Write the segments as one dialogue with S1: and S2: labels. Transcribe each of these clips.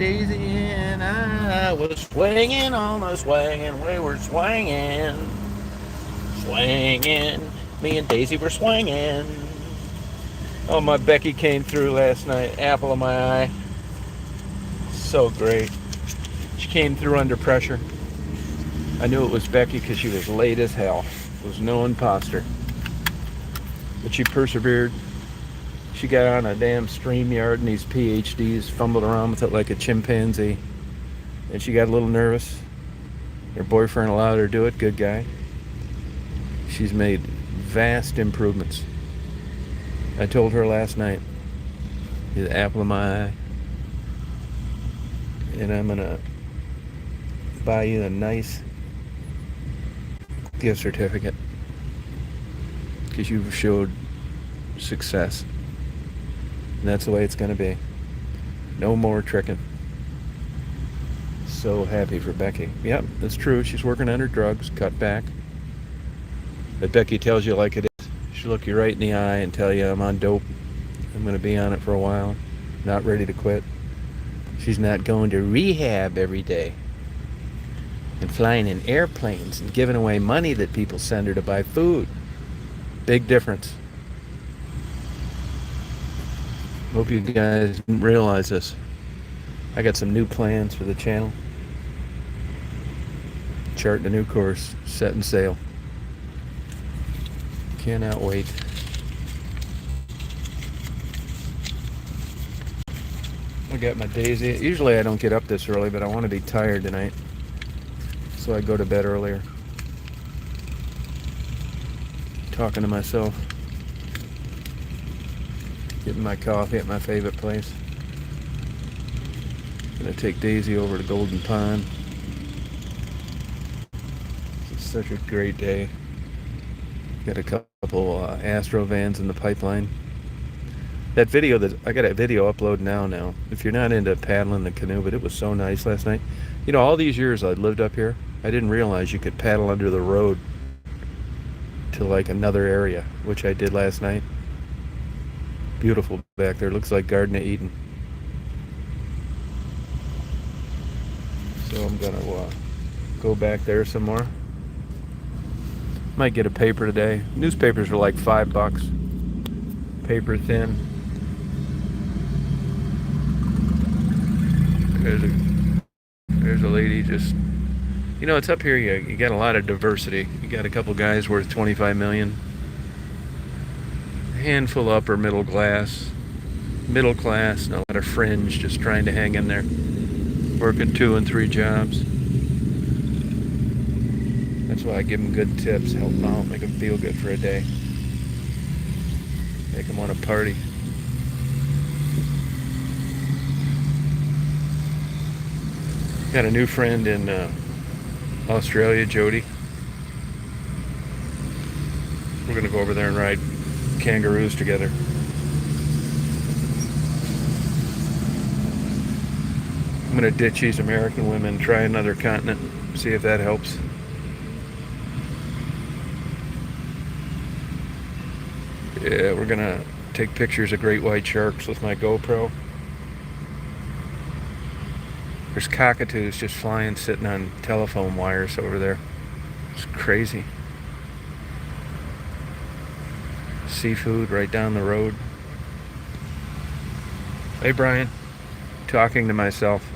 S1: Daisy and I was swinging on the swinging. We were swinging, swinging. Me and Daisy were swinging. Oh, my Becky came through last night. Apple of my eye. So great. She came through under pressure. I knew it was Becky because she was late as hell. It was no imposter. But she persevered. She got on a damn StreamYard and these PhDs fumbled around with it like a chimpanzee. And she got a little nervous. Her boyfriend allowed her to do it. Good guy. She's made vast improvements. I told her last night, you're the apple of my eye. And I'm going to buy you a nice gift certificate. Because you've showed success. And that's the way it's going to be. No more tricking. So happy for Becky. Yep, that's true. She's working on her drugs, cut back. But Becky tells you like it is. She'll look you right in the eye and tell you, I'm on dope. I'm going to be on it for a while. Not ready to quit. She's not going to rehab every day. And flying in airplanes and giving away money that people send her to buy food. Big difference. Hope you guys realize this. I got some new plans for the channel. Charting a new course, setting sail. Cannot wait. I got my Daisy. Usually I don't get up this early, but I want to be tired tonight. So I go to bed earlier. Talking to myself. Getting my coffee at my favorite place. Gonna take Daisy over to Golden Pond. It's such a great day. Got a couple Astro vans in the pipeline. That video I got a video upload now. If you're not into paddling the canoe, but it was so nice last night. You know, all these years I lived up here, I didn't realize you could paddle under the road to like another area, which I did last night. Beautiful back there. Looks like Garden of Eden. So I'm gonna go back there some more. Might get a paper today. Newspapers are like $5. Paper thin. There's a lady just, you know, it's up here. You got a lot of diversity. You got a couple guys worth 25 million. A handful upper middle class, and a lot of fringe just trying to hang in there, working 2 and 3 jobs. That's why I give them good tips, help them out, make them feel good for a day, make them want to party. Got a new friend in Australia, Jody. We're gonna go over there and ride kangaroos together. I'm gonna ditch these American women, try another continent, see if that helps. Yeah, we're gonna take pictures of great white sharks with my GoPro. There's cockatoos just flying, sitting on telephone wires over there. It's crazy. Seafood right down the road. Hey, Brian. Talking to myself.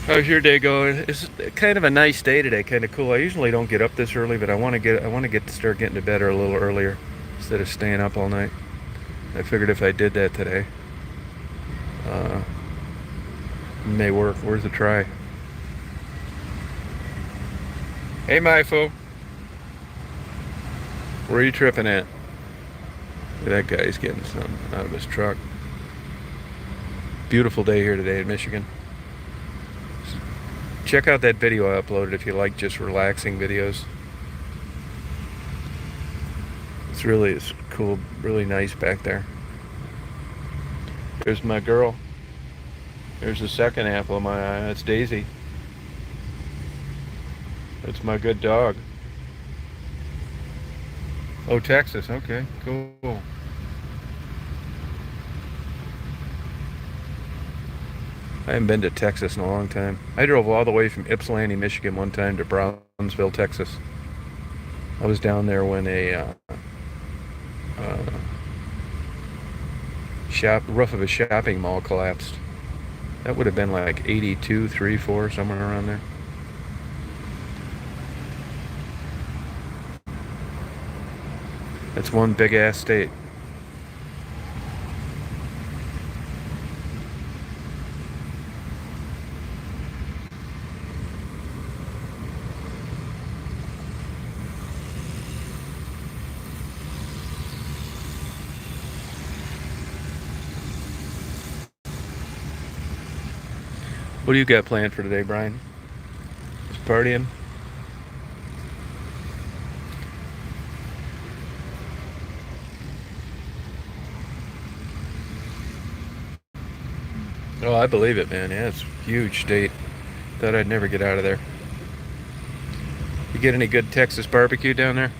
S1: How's your day going? It's kind of a nice day today, kind of cool. I usually don't get up this early, but I want to start getting to bed a little earlier instead of staying up all night. I figured if I did that today, it may work. Worth a try. Hey, Mifo. Where are you tripping at? Look at that guy. He's getting something out of his truck. Beautiful day here today in Michigan. Check out that video I uploaded if you like just relaxing videos. It's cool, really nice back there. There's my girl. There's the second apple of my eye. That's Daisy. That's my good dog. Oh, Texas. Okay, cool. I haven't been to Texas in a long time. I drove all the way from Ypsilanti, Michigan one time to Brownsville, Texas. I was down there when a uh, roof of a shopping mall collapsed. That would have been like 82, 3, 4, somewhere around there. That's one big ass state. What do you got planned for today, Brian? Just partying? Oh, I believe it, man. Yeah, it's a huge state. Thought I'd never get out of there. You get any good Texas barbecue down there?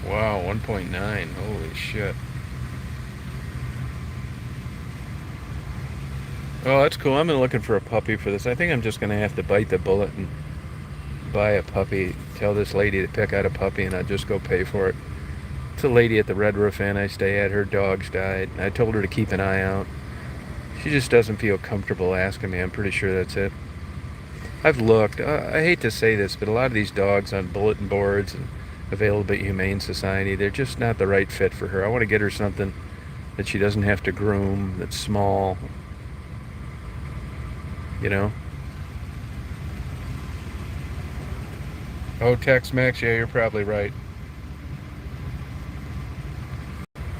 S1: Wow, 1.9. Holy shit. Oh, that's cool. I've been looking for a puppy for this. I think I'm just going to have to bite the bullet and buy a puppy. Tell this lady to pick out a puppy and I'll just go pay for it. It's a lady at the Red Roof Inn I stay at. Her dog's died. I told her to keep an eye out. She just doesn't feel comfortable asking me. I'm pretty sure that's it. I've looked. I hate to say this, but a lot of these dogs on bulletin boards and available at Humane Society, they're just not the right fit for her. I want to get her something that she doesn't have to groom, that's small, you know? Oh, Tex-Mex, yeah, you're probably right.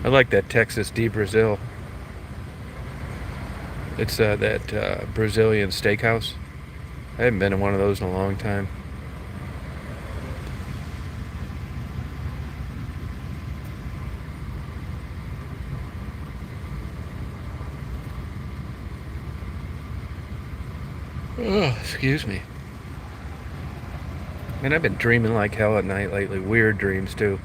S1: I like that Texas de Brazil. It's that Brazilian steakhouse. I haven't been to one of those in a long time. Oh, excuse me. Man, I've been dreaming like hell at night lately. Weird dreams, too.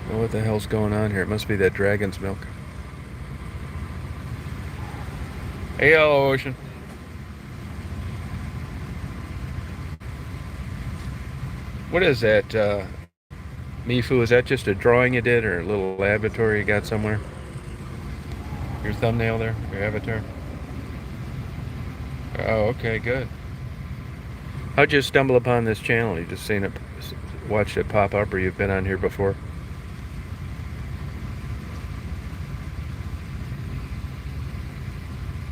S1: Well, what the hell's going on here? It must be that dragon's milk. Hey, Yellow Ocean. What is that, Mifu? Is that just a drawing you did or a little avatar you got somewhere? Your thumbnail there? Your avatar? Oh, okay, good. How'd you stumble upon this channel? You just seen it, watched it pop up, or you've been on here before?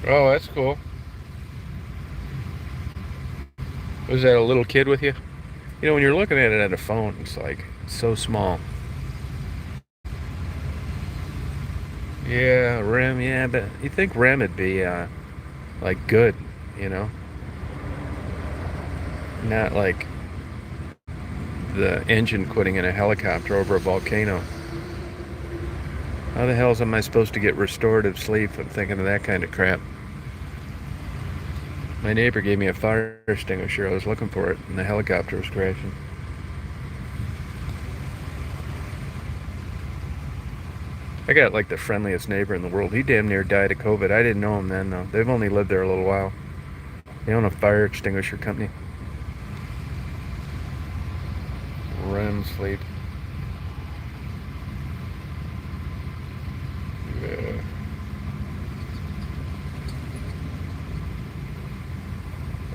S1: Oh, that's cool. Was that a little kid with you? You know, when you're looking at it on a phone, it's like it's so small. Yeah, REM, yeah, but you think REM would be like good, you know? Not like the engine quitting in a helicopter over a volcano. How the hell am I supposed to get restorative sleep? I'm thinking of that kind of crap. My neighbor gave me a fire extinguisher. I was looking for it, and the helicopter was crashing. I got like the friendliest neighbor in the world. He damn near died of COVID. I didn't know him then, though. They've only lived there a little while. They own a fire extinguisher company. REM sleep. Yeah.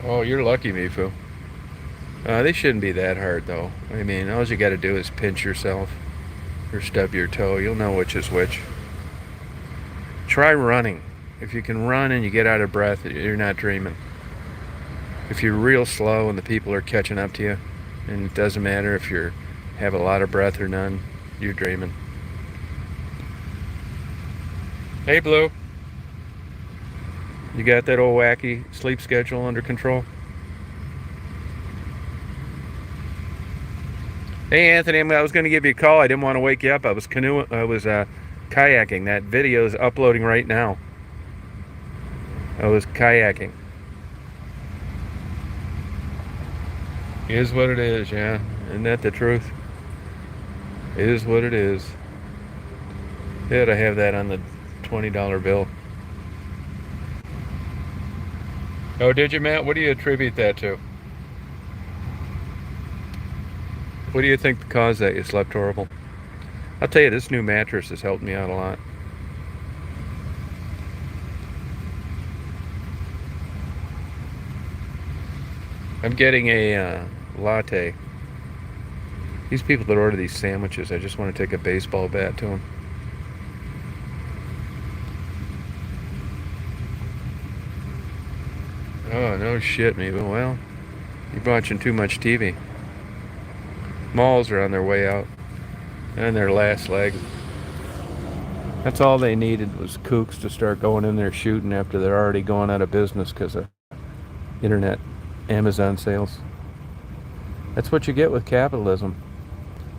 S1: Oh, you're lucky, Mifu. They shouldn't be that hard, though. I mean, all you got to do is pinch yourself or stub your toe. You'll know which is which. Try running. If you can run and you get out of breath, you're not dreaming. If you're real slow and the people are catching up to you, and it doesn't matter if you have a lot of breath or none, you're dreaming. Hey, Blue. You got that old wacky sleep schedule under control? Hey, Anthony, I was going to give you a call. I didn't want to wake you up. I was kayaking. That video is uploading right now. I was kayaking. Is what it is, yeah. Isn't that the truth? It is what it is. They ought to have that on the $20 bill. Oh, did you, Matt? What do you attribute that to? What do you think caused that? You slept horrible? I'll tell you, this new mattress has helped me out a lot. I'm getting a latte. These people that order these sandwiches, I just want to take a baseball bat to them. Oh, no shit, maybe. Well, you're watching too much TV. Malls are on their way out. And their last leg. That's all they needed was kooks to start going in there shooting after they're already going out of business because of internet Amazon sales. That's what you get with capitalism.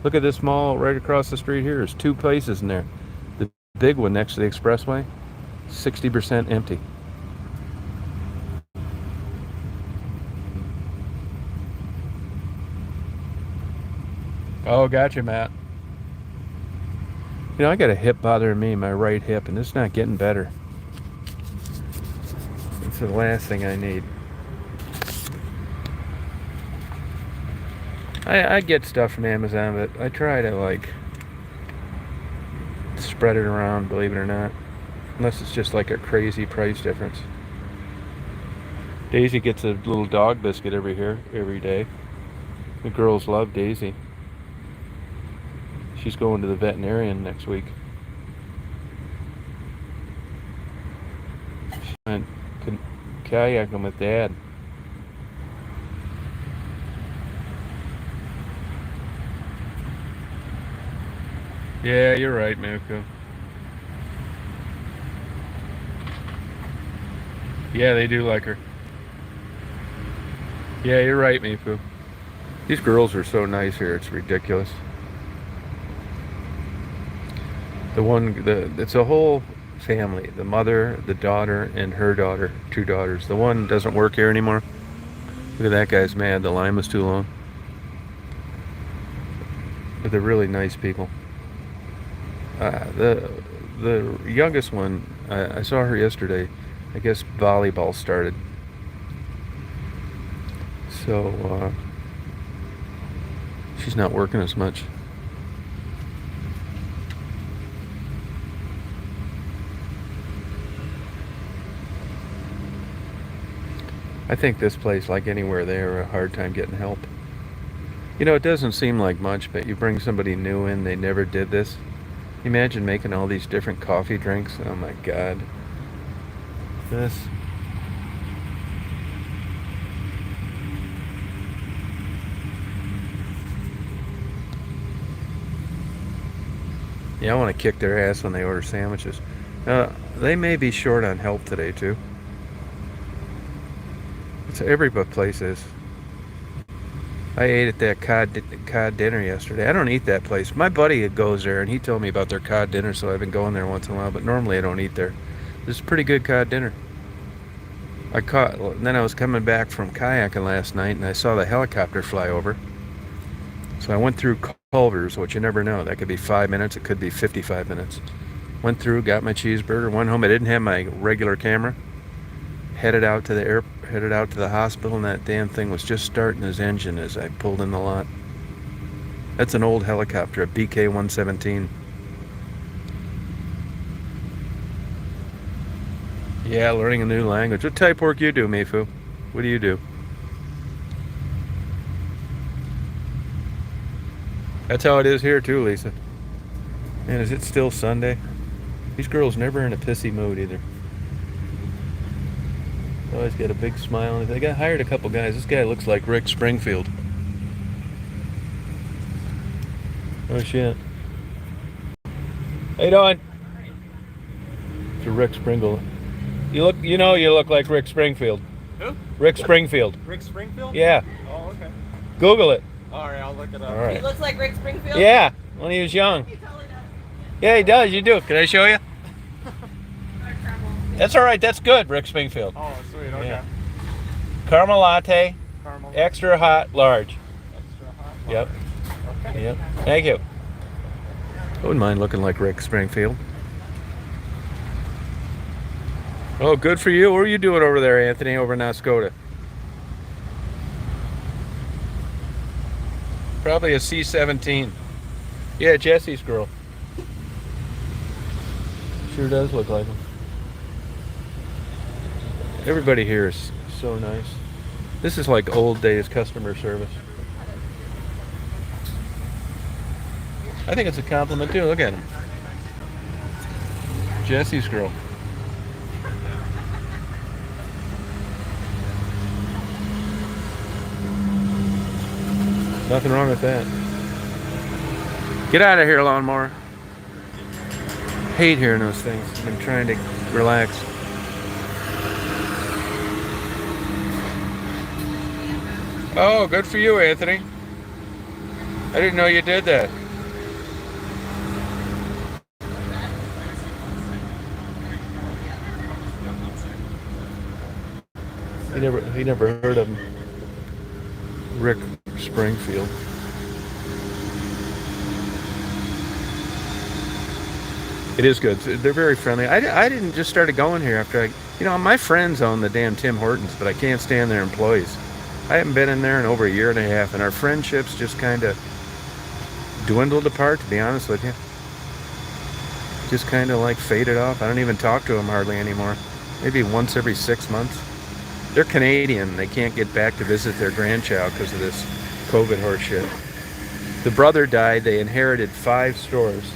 S1: Look at this mall right across the street here. There's two places in there. The big one next to the expressway, 60% empty. Oh, gotcha, Matt. You know, I got a hip bothering me, my right hip, and it's not getting better. It's the last thing I need. I get stuff from Amazon, but I try to, like, spread it around, believe it or not. Unless it's just like a crazy price difference. Daisy gets a little dog biscuit every day. The girls love Daisy. She's going to the veterinarian next week. She went kayaking with Dad. Yeah, you're right, Mako. Yeah, they do like her. Yeah, you're right, Mifu. These girls are so nice here, it's ridiculous. It's a whole family. The mother, the daughter, and her daughter, two daughters. The one doesn't work here anymore. Look at that guy's mad. The line was too long. But they're really nice people. The youngest one, I saw her yesterday. I guess volleyball started. So she's not working as much. I think this place, like anywhere there, a hard time getting help. You know, it doesn't seem like much, but you bring somebody new in, they never did this. Imagine making all these different coffee drinks. Oh my God. This. Yeah, I want to kick their ass when they order sandwiches. They may be short on help today too. It's every place is. I ate at that cod dinner yesterday. I don't eat that place. My buddy goes there, and he told me about their cod dinner, so I've been going there once in a while. But normally I don't eat there. This is pretty good cod dinner. Then I was coming back from kayaking last night, and I saw the helicopter fly over. So I went through Culver's, which you never know. That could be 5 minutes. It could be 55 minutes. Went through, got my cheeseburger, went home. I didn't have my regular camera. Headed out to the hospital, and that damn thing was just starting his engine as I pulled in the lot. That's an old helicopter, a BK-117. Yeah, learning a new language. What type work you do, Mifu? What do you do? That's how it is here too, Lisa. Man, is it still Sunday? These girls never in a pissy mood either. Always got a big smile. They got hired a couple guys. This guy looks like Rick Springfield. Oh shit. How you doing? To Rick Springfield. You look like Rick Springfield.
S2: Who?
S1: Rick Springfield.
S2: Rick Springfield?
S1: Yeah.
S2: Oh, okay.
S1: Google it.
S2: All right, I'll look it up.
S1: All right.
S3: He looks like Rick Springfield?
S1: Yeah, when he was young.
S3: He totally does.
S1: Yeah, he does. You do. Can I show you? That's all right. That's good, Rick Springfield.
S2: Oh, sweet. Okay.
S1: Yeah. Caramel latte,
S2: Caramel.
S1: extra hot, large.
S2: Extra hot.
S1: Yep.
S2: Okay.
S1: Yep. Thank you. I wouldn't mind looking like Rick Springfield. Oh, good for you. What are you doing over there, Anthony, over in Oscoda? Probably a C-17. Yeah, Jesse's girl. Sure does look like him. Everybody here is so nice. This is like old days customer service. I think it's a compliment too. Look at him. Jesse's girl. Nothing wrong with that. Get out of here, lawnmower. Hate hearing those things. I'm trying to relax. Oh, good for you, Anthony. I didn't know you did that. He never heard of him. Rick Springfield. It is good. They're very friendly. I didn't just started going here after my friends own the damn Tim Hortons, but I can't stand their employees. I haven't been in there in over a year and a half, and our friendships just kind of dwindled apart, to be honest with you. Just kind of like faded off. I don't even talk to them hardly anymore. Maybe once every 6 months. They're Canadian. They can't get back to visit their grandchild because of this COVID horse shit. The brother died. They inherited 5 stores.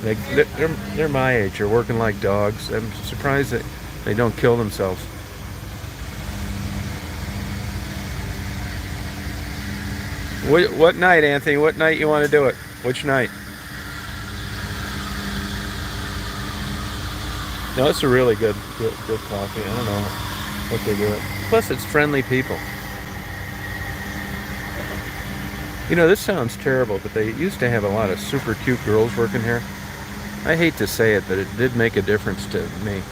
S1: They're my age. They're working like dogs. I'm surprised that they don't kill themselves. What night, Anthony? What night you want to do it? Which night? No, it's a really good coffee. I don't know what they do it. Plus, it's friendly people. This sounds terrible, but they used to have a lot of super cute girls working here. I hate to say it, but it did make a difference to me.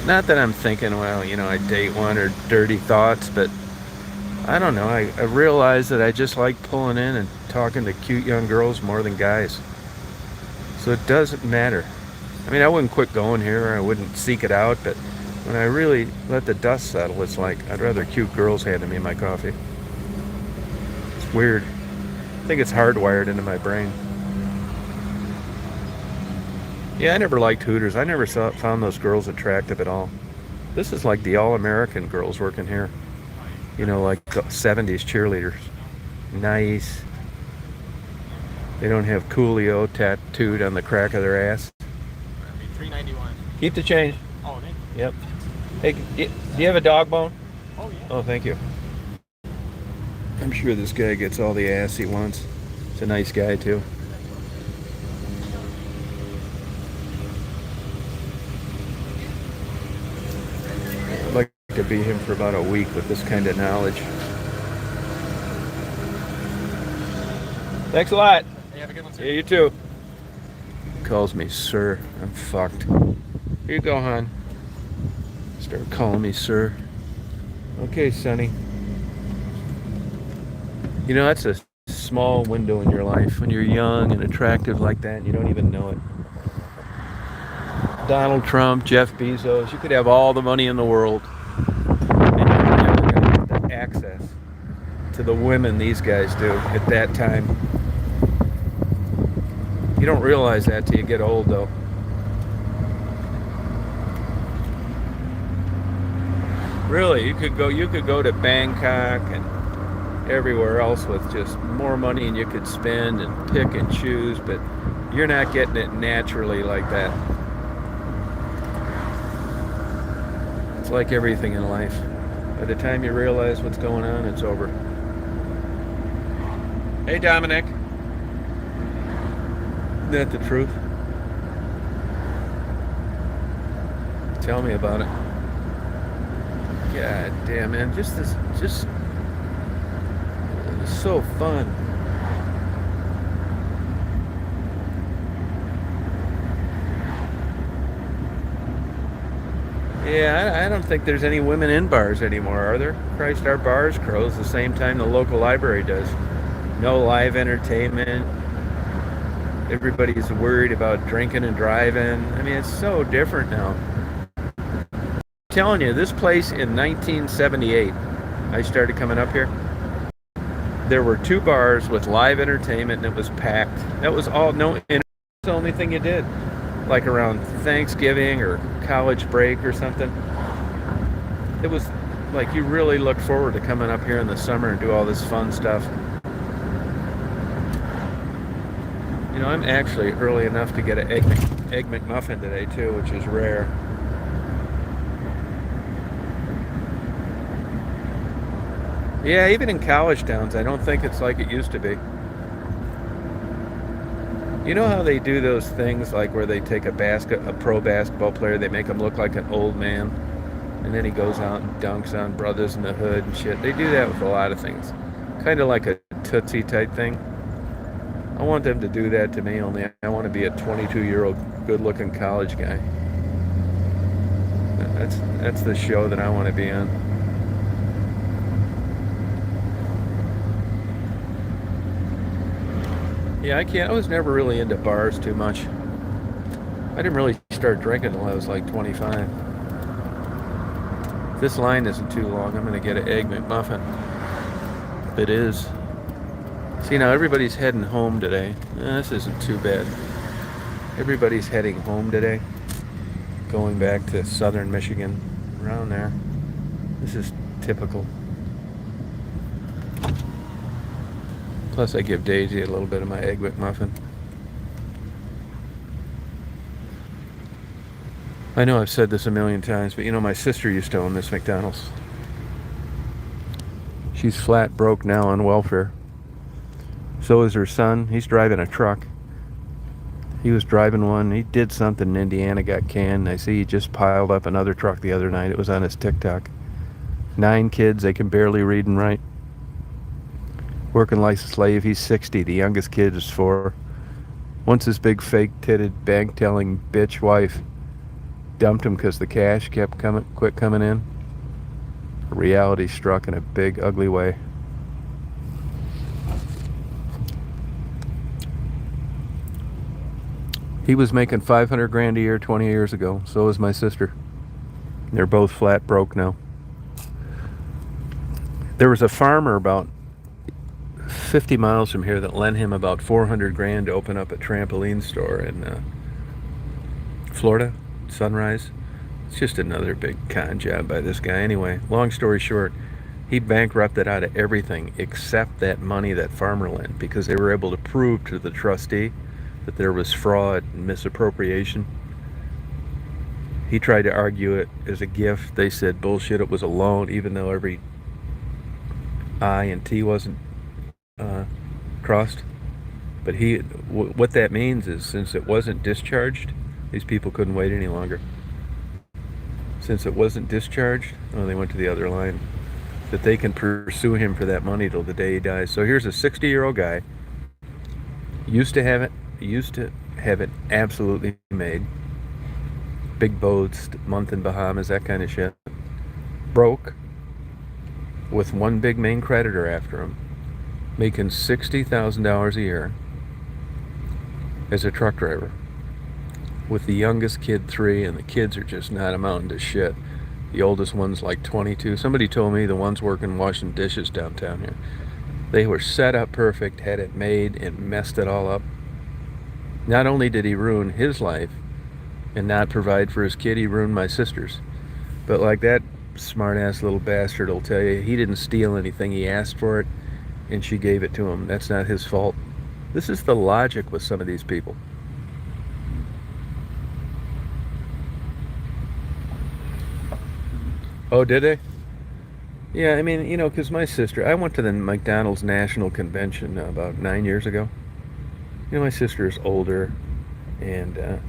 S1: Not that I'm thinking, well, I date one or dirty thoughts, but I don't know. I realize that I just like pulling in and talking to cute young girls more than guys. So it doesn't matter. I mean, I wouldn't quit going here. I wouldn't seek it out, but when I really let the dust settle, it's like I'd rather cute girls handing me my coffee. It's weird. I think it's hardwired into my brain. Yeah, I never liked Hooters. I never found those girls attractive at all. This is like the all-American girls working here. Like the 70s cheerleaders. Nice. They don't have Coolio tattooed on the crack of their ass.
S2: $3.91.
S1: Keep the change.
S2: Oh, thank you.
S1: Yep. Hey, do you have a dog bone?
S2: Oh, yeah.
S1: Oh, thank you. I'm sure this guy gets all the ass he wants. He's a nice guy, too. I'd like to be him for about a week with this kind of knowledge. Thanks a lot.
S2: Hey, have a good one, sir.
S1: Yeah, you too. Calls me sir. I'm fucked. Here you go, hon. Start calling me sir. Okay, Sonny. That's a small window in your life when you're young and attractive like that and you don't even know it. Donald Trump, Jeff Bezos, you could have all the money in the world and you're never going to get the access to the women these guys do at that time. You don't realize that till you get old, though. Really, you could go to Bangkok and everywhere else with just more money and you could spend and pick and choose, but you're not getting it naturally like that. It's like everything in life. By the time you realize what's going on, it's over. Hey, Dominic. Isn't that the truth? Tell me about it. God damn, man. Just so fun. Yeah, I don't think there's any women in bars anymore, are there? Christ, our bars close the same time the local library does. No live entertainment. Everybody's worried about drinking and driving. I mean, it's so different now. telling you, this place in 1978, I started coming up here. There were 2 bars with live entertainment, and it was packed. That was all. No, and it was the only thing you did, like around Thanksgiving or college break or something. It was like you really looked forward to coming up here in the summer and do all this fun stuff. You know, I'm actually early enough to get an egg McMuffin today too, which is rare. Yeah, even in college towns, I don't think it's like it used to be. You know how they do those things like where they take a pro basketball player, they make him look like an old man, and then he goes out and dunks on Brothers in the Hood and shit. They do that with a lot of things. Kind of like a Tootsie type thing. I want them to do that to me, only I want to be a 22-year-old good-looking college guy. That's the show that I want to be on. Yeah, I was never really into bars too much. I didn't really start drinking until I was like 25. If this line isn't too long, I'm going to get an Egg McMuffin. If it is. See, now everybody's heading home today. This isn't too bad. Everybody's heading home today. Going back to southern Michigan. Around there. This is typical. Plus I give Daisy a little bit of my Egg McMuffin. I know I've said this a million times, but you know my sister used to own this McDonald's. She's flat broke now on welfare. So is her son. He's driving a truck. He was driving one. He did something in Indiana, got canned. I see he just piled up another truck the other night. It was on his TikTok. 9 kids. They can barely read and write. Working like a slave. He's 60. The youngest kid is 4. Once his big fake-titted, bank-telling bitch wife dumped him because the cash quit coming in. Reality struck in a big, ugly way. He was making $500,000 a year 20 years ago. So was my sister. They're both flat broke now. There was a farmer about 50 miles from here that lent him about $400,000 to open up a trampoline store in Florida, Sunrise. It's just another big con job by this guy. Anyway, long story short, he bankrupted out of everything except that money that farmer lent because they were able to prove to the trustee that there was fraud and misappropriation. He tried to argue it as a gift. They said bullshit, it was a loan, even though every I and T wasn't crossed. But what that means is since it wasn't discharged, these people couldn't wait any longer. Since it wasn't discharged, they went to the other line, that they can pursue him for that money till the day he dies. So here's a 60-year-old guy, used to have it absolutely made, big boats, month in Bahamas, that kind of shit, broke, with one big main creditor after him, making $60,000 a year as a truck driver, with the youngest kid 3, and the kids are just not amounting to shit. The oldest one's like 22. Somebody told me the ones working washing dishes downtown here, they were set up perfect, had it made, and messed it all up. Not only did he ruin his life and not provide for his kid, he ruined my sister's. But like that smart-ass little bastard will tell you, he didn't steal anything. He asked for it, and she gave it to him. That's not his fault. This is the logic with some of these people. Oh, did they? Yeah, I mean, you know, because my sister, I went to the McDonald's National Convention about 9 years ago. You know, my sister is older and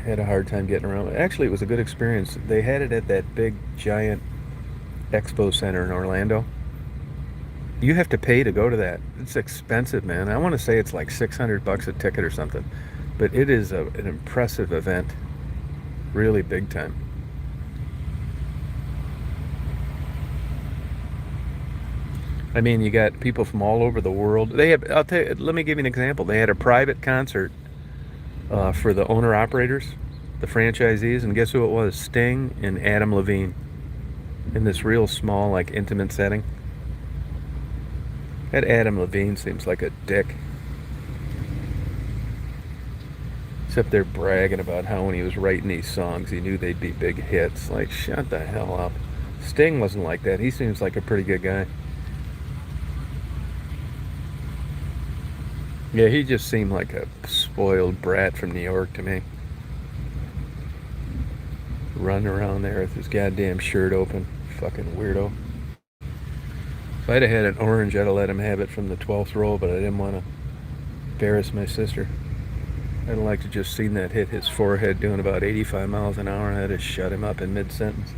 S1: had a hard time getting around. Actually, it was a good experience. They had it at that big, giant expo center in Orlando. You have to pay to go to that. It's expensive, man. I want to say it's like $600 a ticket or something. But it is an impressive event. Really big time. I mean, you got people from all over the world. They have. I'll tell you. Let me give you an example. They had a private concert for the owner-operators. the franchisees, and guess who it was? Sting and Adam Levine, in this real small, like, intimate setting. That Adam Levine seems like a dick. Except they're bragging about how when he was writing these songs, he knew they'd be big hits. Like, shut the hell up. Sting wasn't like that. He seems like a pretty good guy. Yeah, he just seemed like a spoiled brat from New York to me. Running around there with his goddamn shirt open. Fucking weirdo. If I'd have had an orange, I'd have let him have it from the 12th row, but I didn't want to embarrass my sister. I'd like to just seen that hit his forehead doing about 85 miles an hour, and I'd have shut him up in mid-sentence.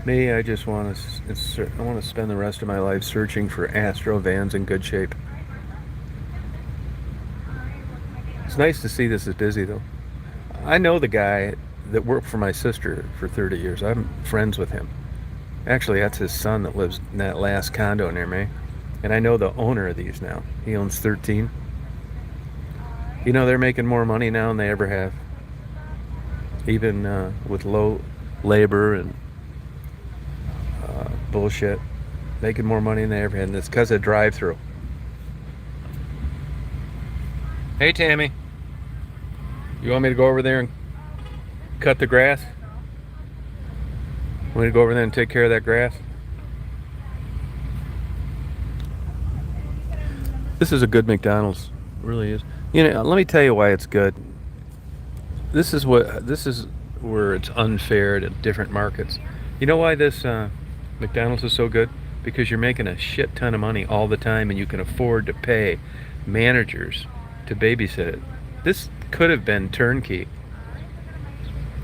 S1: Me, I just want to spend the rest of my life searching for Astro vans in good shape. It's nice to see this is busy, though. I know the guy that worked for my sister for 30 years. I'm friends with him. Actually, that's his son that lives in that last condo near me. And I know the owner of these now. He owns 13. You know, they're making more money now than they ever have. Even with low labor and bullshit. Making more money than they ever had. And it's because of drive-through. Hey, Tammy. You want me to go over there and cut the grass? Want me to go over there and take care of that grass? This is a good McDonald's. It really is. You know, let me tell you why it's good. This is where it's unfair to different markets. You know why this McDonald's is so good? Because you're making a shit ton of money all the time, and you can afford to pay managers to babysit it. This could have been turnkey.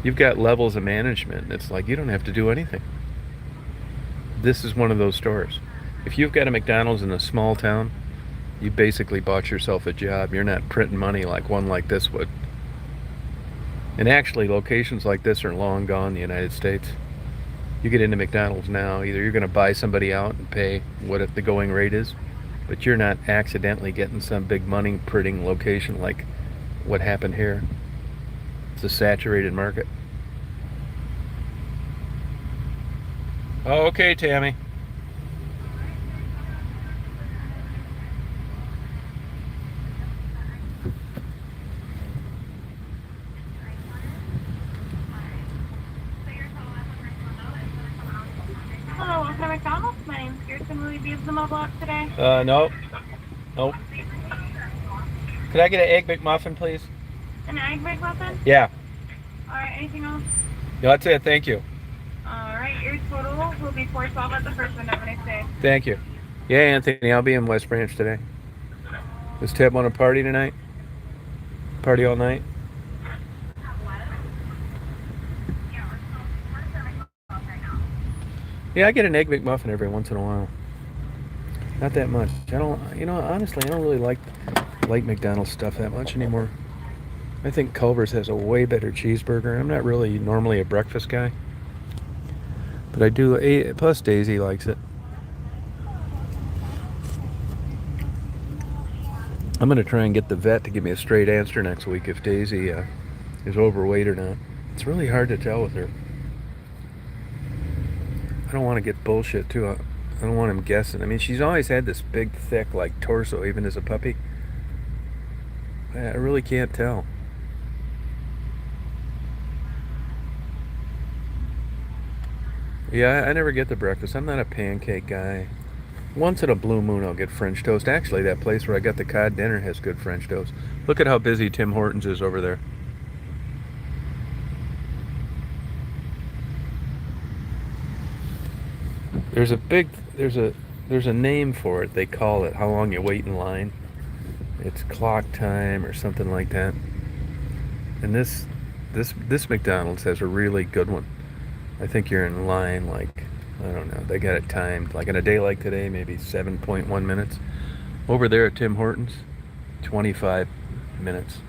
S1: You've got levels of management. It's like you don't have to do anything. This is one of those stores. If you've got a McDonald's in a small town, you basically bought yourself a job. You're not printing money like one like this would. And actually, locations like this are long gone in the United States. You get into McDonald's now, either you're going to buy somebody out and pay what the going rate is, but you're not accidentally getting some big money printing location like what happened here. It's a saturated market. Oh, okay, Tammy.
S3: Hello, welcome to McDonald's. My name's Kirsten. Will you be at the mobile app today?
S1: Nope. Nope. Could I get an Egg McMuffin, please?
S3: An Egg McMuffin?
S1: Yeah.
S3: Alright, anything else?
S1: No, that's it. Thank you.
S3: Alright, your total will be $4.12 at the first one. Have a nice day.
S1: Thank you. Yeah, Anthony, I'll be in West Branch today. Does Ted want to party tonight? Party all night? Yeah, I get an Egg McMuffin every once in a while. Not that much. I don't, honestly, I don't really like McDonald's stuff that much anymore. I think Culver's has a way better cheeseburger. I'm not really normally a breakfast guy. But I do, plus Daisy likes it. I'm going to try and get the vet to give me a straight answer next week if Daisy is overweight or not. It's really hard to tell with her. I don't want to get bullshit too. I don't want him guessing. I mean, she's always had this big, thick, like, torso, even as a puppy. I really can't tell. Yeah, I never get the breakfast. I'm not a pancake guy. Once in a blue moon, I'll get French toast. Actually, that place where I got the cod dinner has good French toast. Look at how busy Tim Hortons is over there. There's a name for it. They call it how long you wait in line. It's clock time or something like that. And this McDonald's has a really good one. I think you're in line like, I don't know, they got it timed. Like in a day like today, maybe 7.1 minutes. Over there at Tim Hortons, 25 minutes.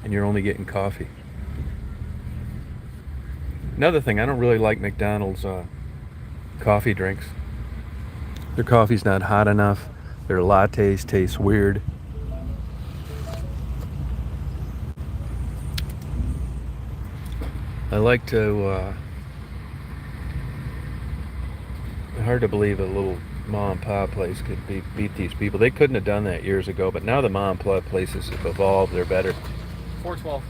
S1: And you're only getting coffee. Another thing, I don't really like McDonald's coffee drinks. Their coffee's not hot enough. Their lattes taste weird. I like to, hard to believe a little mom and pop place could beat these people. They couldn't have done that years ago, but now the mom and pop places have evolved. They're better.
S2: 412.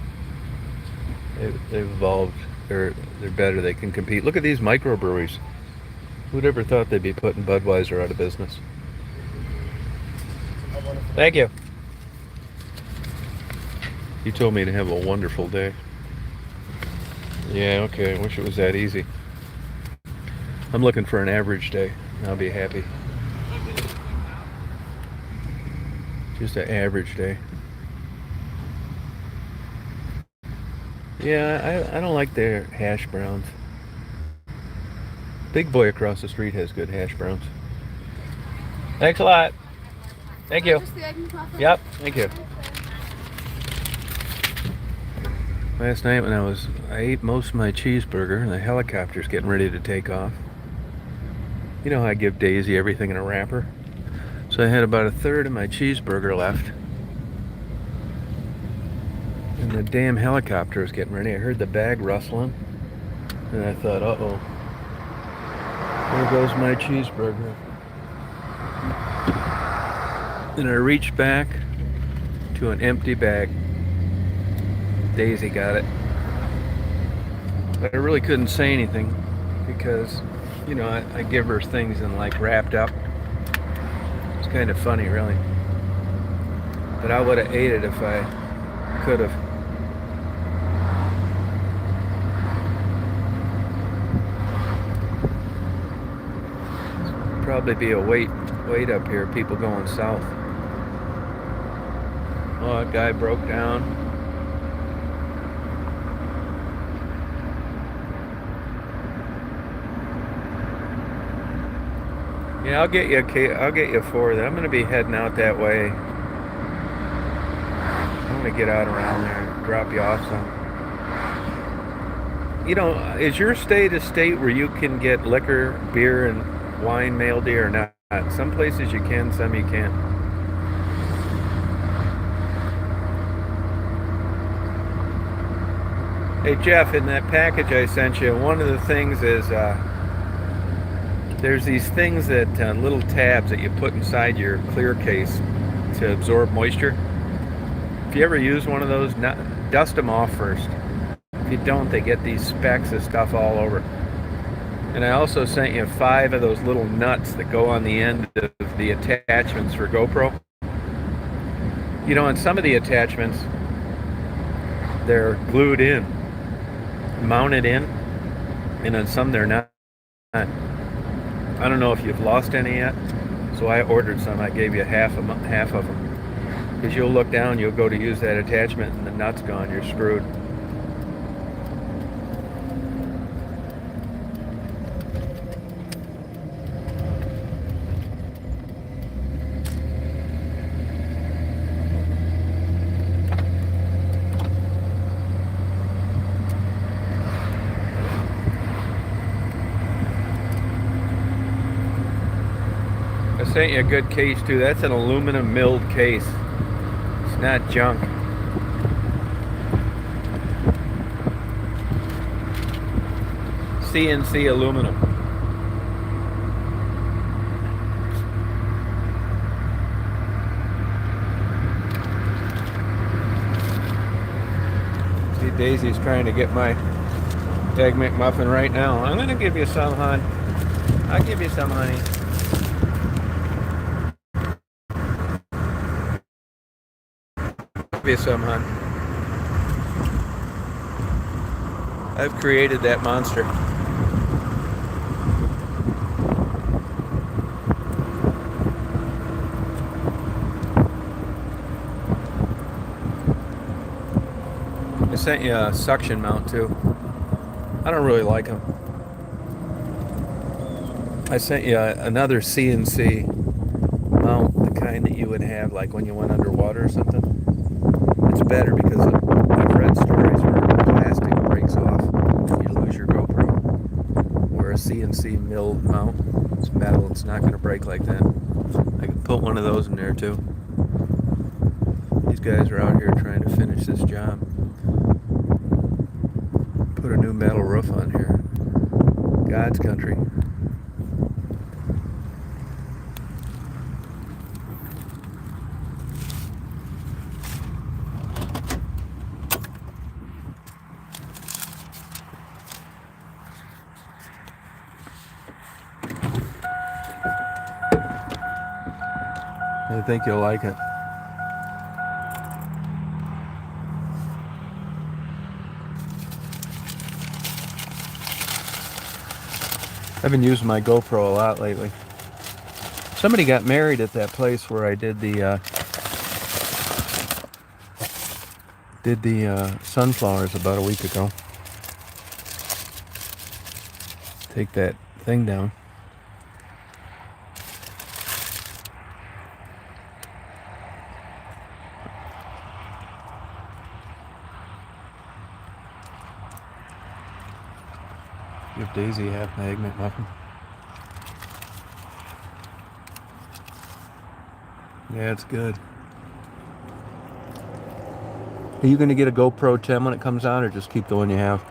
S1: They've evolved. They're better. They can compete. Look at these microbreweries. Who'd ever thought they'd be putting Budweiser out of business? Thank you. You told me to have a wonderful day. Yeah, okay. I wish it was that easy. I'm looking for an average day. I'll be happy. Just an average day. Yeah, I don't like their hash browns. Big boy across the street has good hash browns. Thanks a lot. Thank you. Yep, thank you. Last night when I ate most of my cheeseburger and the helicopter's getting ready to take off. You know how I give Daisy everything in a wrapper? So I had about a third of my cheeseburger left. And the damn helicopter was getting ready. I heard the bag rustling. And I thought, uh-oh. There goes my cheeseburger. And I reached back to an empty bag. Daisy got it. But I really couldn't say anything because, you know, I give her things and like wrapped up. It's kind of funny, really. But I would have ate it if I could have. Probably be a wait up here, people going south. Oh, a guy broke down. Yeah, I'll get you four. I'm gonna be heading out that way. I'm gonna get out around there and drop you off some. You know, is your state a state where you can get liquor, beer, and wine mailed to you or not? Some places you can, some you can't. Hey Jeff, in that package I sent you, one of the things is there's these things that little tabs that you put inside your clear case to absorb moisture. If you ever use one of those, dust them off first. If you don't, they get these specks of stuff all over. And I also sent you 5 of those little nuts that go on the end of the attachments for GoPro. You know, on some of the attachments, they're glued in, mounted in, and on some they're not. I don't know if you've lost any yet, so I ordered some. I gave you half of them. Because you'll look down, you'll go to use that attachment, and the nut's gone. You're screwed. I sent you a good case too. That's an aluminum milled case. It's not junk. CNC aluminum. See, Daisy's trying to get my Egg McMuffin right now. I'm gonna give you some, hon. I'll give you some, honey. Give you some, hon. I've created that monster. I sent you a suction mount too. I don't really like them. I sent you another CNC mount, the kind that you would have like when you went underwater or something. It's better because I've read stories where plastic breaks off, you lose your GoPro. CNC milled mount. It's metal, it's not going to break like that. I can put one of those in there too. These guys are out here trying to finish this job. Put a new metal roof on here. God's country. I think you'll like it. I've been using my GoPro a lot lately. Somebody got married at that place where I did the sunflowers about a week ago. Take that thing down. Give Daisy a half magnet muffin. Yeah, it's good. Are you going to get a GoPro 10 when it comes out, or just keep the one you have?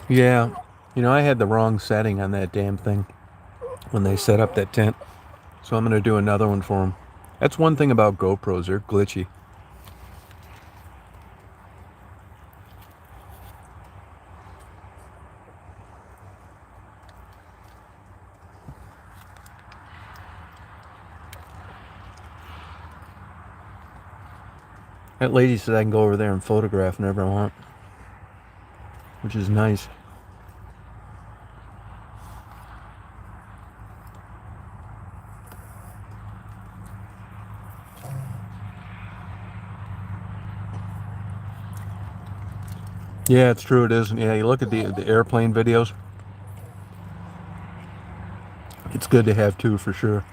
S1: Yeah, you know, I had the wrong setting on that damn thing when they set up that tent. So I'm going to do another one for them. That's one thing about GoPros, they're glitchy. That lady said I can go over there and photograph whenever I want, which is nice. Yeah, it's true, it is. Yeah, you look at the airplane videos. It's good to have two for sure.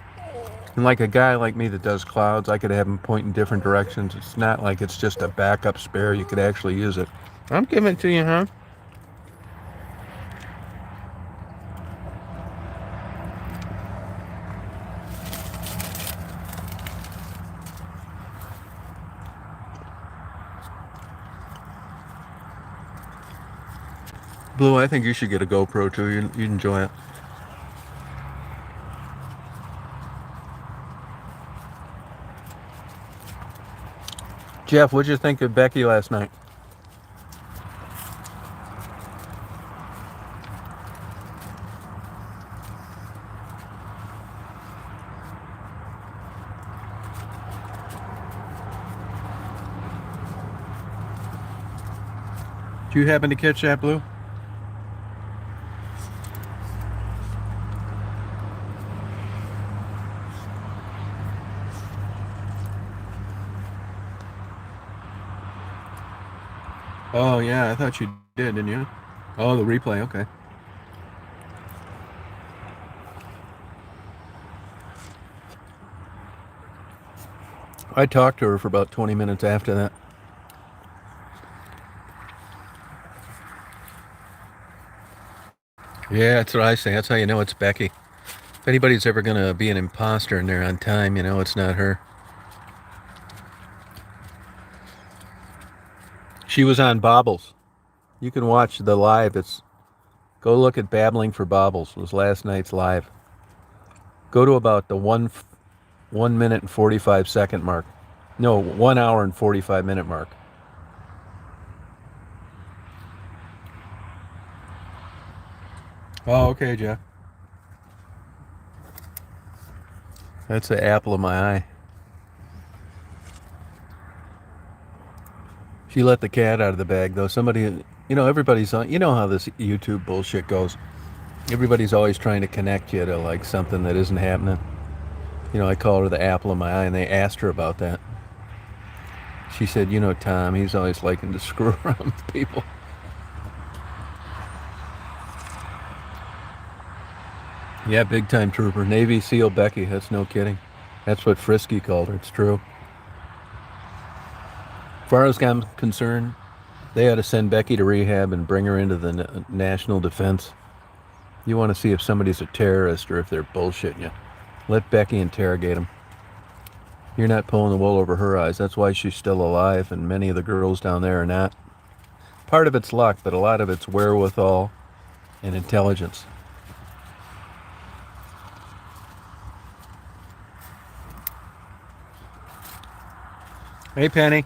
S1: And like a guy like me that does clouds, I could have him point in different directions. It's not like it's just a backup spare. You could actually use it. I'm giving it to you, huh? Blue, I think you should get a GoPro too. You'd enjoy it. Jeff, what'd you think of Becky last night? Did you happen to catch that, Blue? Oh, yeah, I thought you did, didn't you? Oh, the replay, okay. I talked to her for about 20 minutes after that. Yeah, that's what I say. That's how you know it's Becky. If anybody's ever going to be an imposter and they're on time, you know it's not her. She was on Bobbles. You can watch the live. Go look at Babbling for Bobbles. It was last night's live. Go to about the 1 minute and 45 second mark. No, 1 hour and 45 minute mark. Oh, okay, Jeff. That's the apple of my eye. She let the cat out of the bag, though. Somebody, you know, everybody's on. You know how this YouTube bullshit goes. Everybody's always trying to connect you to like something that isn't happening. You know, I call her the apple of my eye, and they asked her about that. She said, you know, Tom, he's always liking to screw around with people. Yeah, big time trooper. Navy SEAL Becky, that's no kidding. That's what Frisky called her. It's true. As far as I'm concerned, they ought to send Becky to rehab and bring her into the national defense. You want to see if somebody's a terrorist or if they're bullshitting you. Let Becky interrogate them. You're not pulling the wool over her eyes. That's why she's still alive, and many of the girls down there are not. Part of it's luck, but a lot of it's wherewithal and intelligence. Hey, Penny.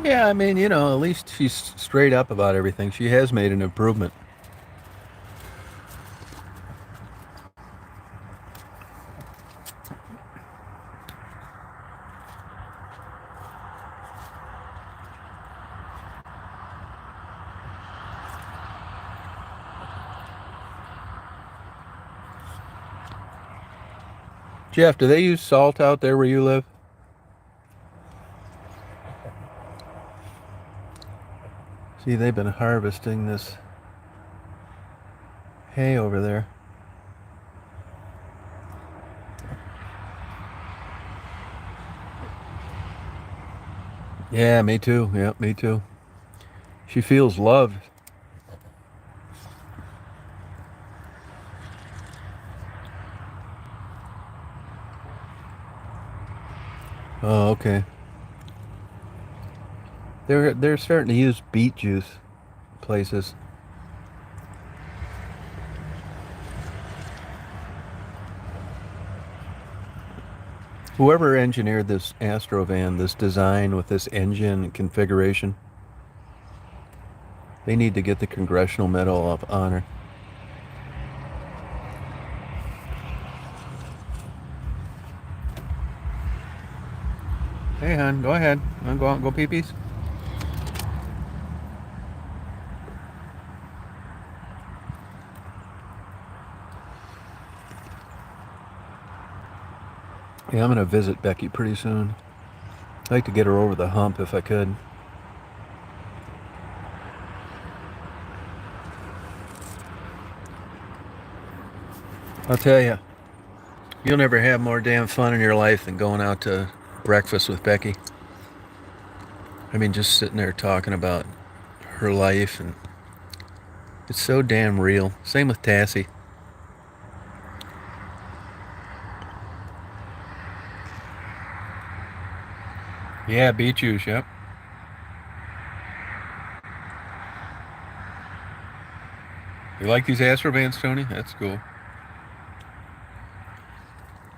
S1: Yeah, I mean, at least she's straight up about everything. She has made an improvement. Jeff, do they use salt out there where you live? See, they've been harvesting this hay over there. Yeah, me too. Yeah, me too. She feels loved. Oh, okay. They're starting to use beet juice places. Whoever engineered this Astrovan, this design with this engine configuration, they need to get the Congressional Medal of Honor. Hey, hon, go ahead. Want to go out and go pee-pees? Yeah, I'm going to visit Becky pretty soon. I'd like to get her over the hump if I could. I'll tell you, you'll never have more damn fun in your life than going out to breakfast with Becky. I mean, just sitting there talking about her life, and it's so damn real. Same with Tassie. Yeah, beet juice, yep. You like these Astrovans, Tony? That's cool.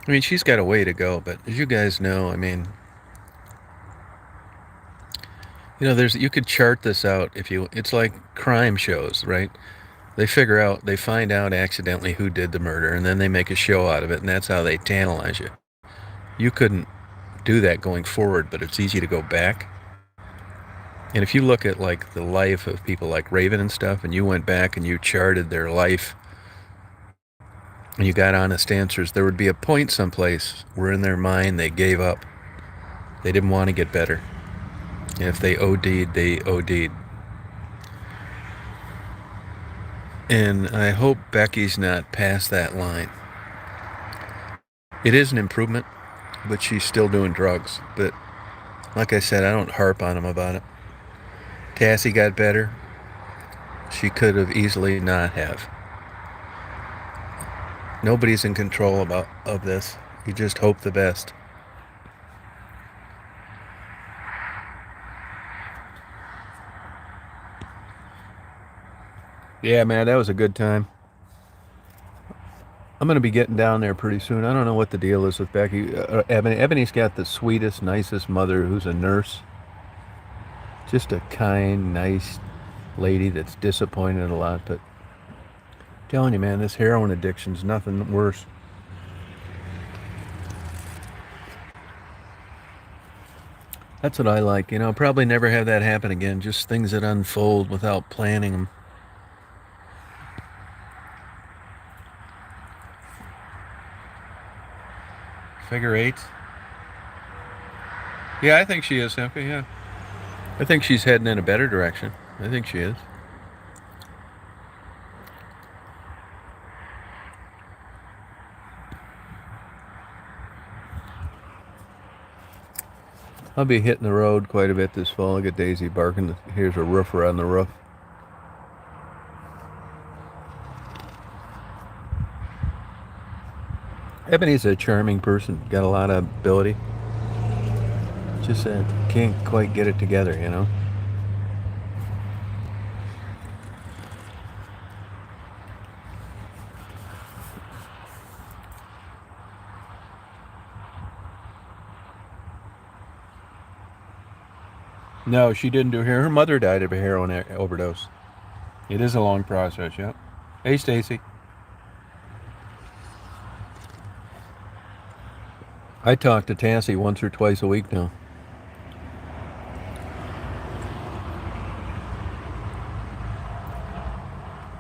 S1: I mean, she's got a way to go, but as you guys know, I mean, you could chart this out it's like crime shows, right? They find out accidentally who did the murder, and then they make a show out of it, and that's how they tantalize you. You couldn't do that going forward, but it's easy to go back. And if you look at like the life of people like Raven and stuff, and you went back and you charted their life, and you got honest answers, there would be a point someplace where in their mind they gave up. They didn't want to get better. And if they OD'd, they OD'd. And I hope Becky's not past that line. It is an improvement, but she's still doing drugs. But like I said, I don't harp on them about it. Tassie got better. She could have easily not have. Nobody's in control of this. You just hope the best. Yeah, man, that was a good time. I'm going to be getting down there pretty soon. I don't know what the deal is with Becky. Ebony's got the sweetest, nicest mother who's a nurse. Just a kind, nice lady that's disappointed a lot, but I'm telling you, man, this heroin addiction's nothing worse. That's what I like. You know, probably never have that happen again. Just things that unfold without planning them. Figure eight. Yeah, I think she is, Simpy, yeah. I think she's heading in a better direction. I think she is. I'll be hitting the road quite a bit this fall. I get Daisy barking. Here's a roofer on the roof. Ebony's a charming person. Got a lot of ability. Just can't quite get it together, you know? No, she didn't do her. Her mother died of a heroin overdose. It is a long process, yeah. Hey, Stacy. I talk to Tassie once or twice a week now.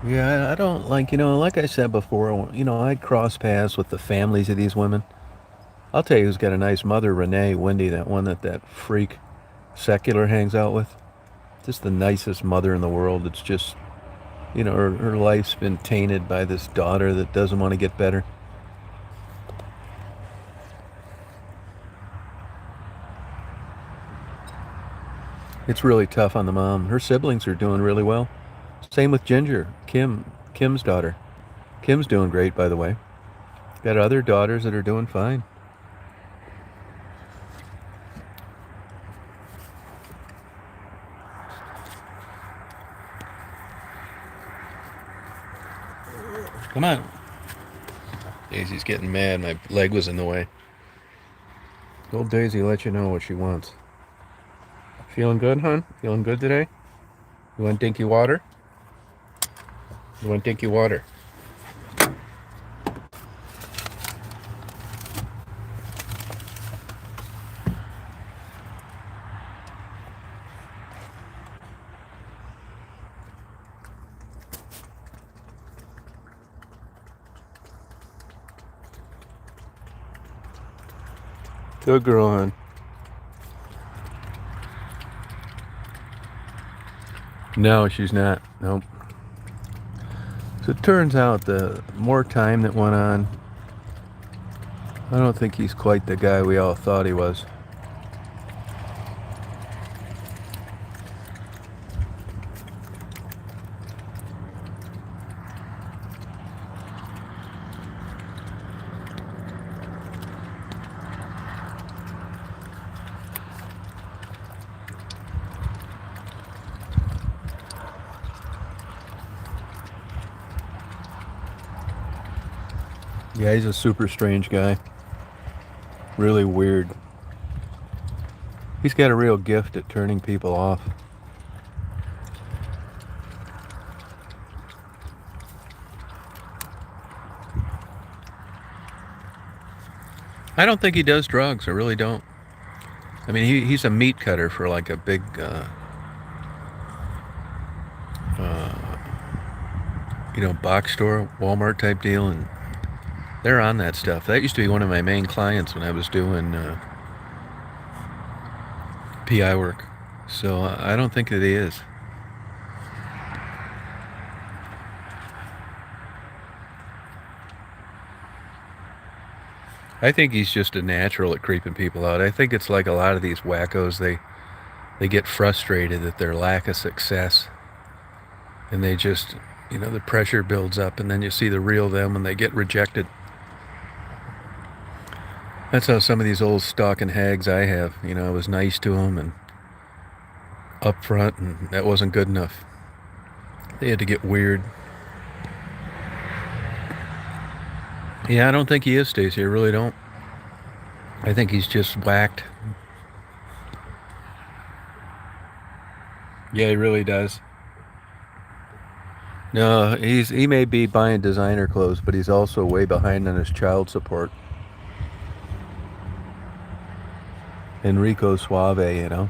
S1: Yeah, I don't like, like I said before, I cross paths with the families of these women. I'll tell you who's got a nice mother, Renee Wendy, that one that freak Secular hangs out with. Just the nicest mother in the world. It's just, her life's been tainted by this daughter that doesn't want to get better. It's really tough on the mom. Her siblings are doing really well. Same with Ginger, Kim's daughter. Kim's doing great, by the way. Got other daughters that are doing fine. Come on. Daisy's getting mad. My leg was in the way. Old Daisy let you know what she wants. Feeling good, hon? Feeling good today? You want dinky water? You want dinky water? Good girl, hon. No, she's not. Nope. So it turns out the more time that went on, I don't think he's quite the guy we all thought he was. Yeah, he's a super strange guy. Really weird. He's got a real gift at turning people off. I don't think he does drugs. I really don't. I mean, he's a meat cutter for like a big box store, Walmart type deal, and they're on that stuff. That used to be one of my main clients when I was doing PI work. So I don't think that he is. I think he's just a natural at creeping people out. I think it's like a lot of these wackos, they get frustrated at their lack of success. And they just, the pressure builds up, and then you see the real them when they get rejected. That's how some of these old stalking hags I have, I was nice to them and up front, and that wasn't good enough. They had to get weird. Yeah, I don't think he is, Stacy. I really don't. I think he's just whacked. Yeah, he really does. No, he may be buying designer clothes, but he's also way behind on his child support. Enrico Suave, you know.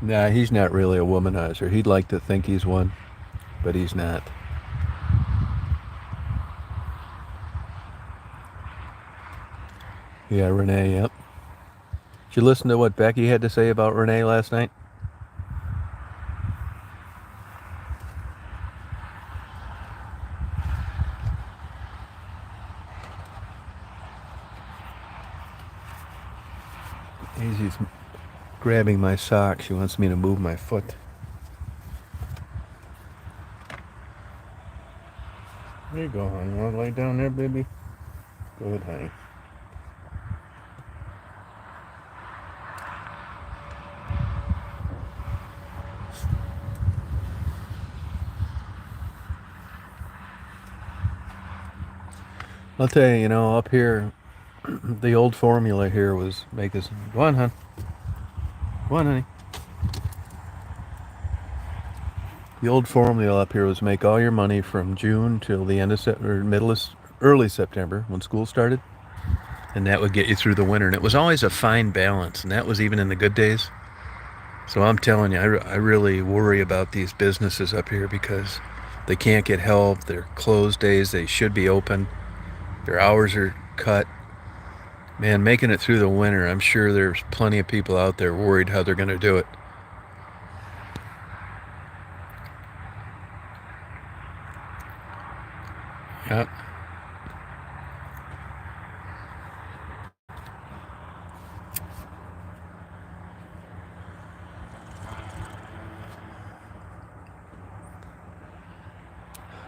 S1: Nah, he's not really a womanizer. He'd like to think he's one, but he's not. Yeah, Renee, yep. Did you listen to what Becky had to say about Renee last night? Daisy's grabbing my sock. She wants me to move my foot. There you go, honey. You want to lay down there, baby? Good, honey. I'll tell you, up here, the old formula here was make us... Go on, hon. Go on, honey. The old formula up here was make all your money from June till the end of early September when school started, and that would get you through the winter. And it was always a fine balance, and that was even in the good days. So I'm telling you, I really worry about these businesses up here because they can't get help. They're closed days. They should be open. Their hours are cut. Man, making it through the winter, I'm sure there's plenty of people out there worried how they're going to do it. Yep.